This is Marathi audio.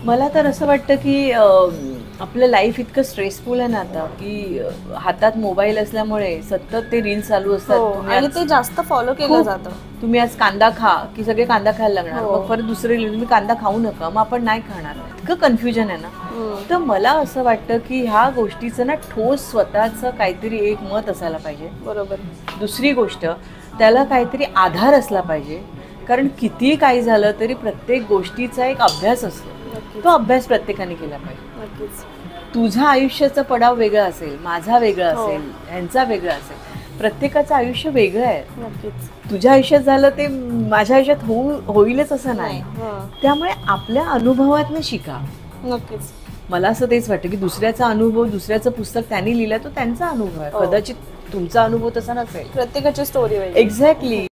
मला तर असं वाटतं की आपलं लाईफ इतकं स्ट्रेसफुल आहे ना आता की हातात मोबाईल असल्यामुळे सतत ते रील चालू असतात. हो, तुम्ही आणि आज ते जास्त फॉलो केलं खूप जातं. तुम्ही आज कांदा खा की सगळे कांदा खायला लागणार, हो. मग परत दुसरे रील तुम्ही कांदा खाऊ नका, मग आपण नाही खाणार. इतकं कन्फ्युजन आहे ना. हम्म. तर मला असं वाटतं की ह्या गोष्टीचं ना ठोस स्वतःचं काहीतरी एक मत असायला पाहिजे. बरोबर. दुसरी गोष्ट, त्याला काहीतरी आधार असला पाहिजे. कारण कितीही काही झालं तरी प्रत्येक गोष्टीचा एक अभ्यास असतो. नक्कीच. तो अभ्यास प्रत्येकाने केला पाहिजे. नक्कीच. तुझा आयुष्याचा पडाव वेगळा असेल, माझा वेगळा हो. असेल, ह्यांचा वेगळा असेल. प्रत्येकाचं आयुष्य वेगळं आहे. नक्कीच. तुझ्या आयुष्यात झालं ते माझ्या आयुष्यात होईलच असं नाही. हां. त्यामुळे आपल्या अनुभवातनं शिका. नक्कीच. मला असं तेच वाटतं की दुसऱ्याचा अनुभव, दुसऱ्याचं पुस्तक त्यांनी लिहिलं तो त्यांचा अनुभव आहे. हो. कदाचित तुमचा अनुभव तसा नसेल. प्रत्येकाची स्टोरी वेगळी. एक्झॅक्टली.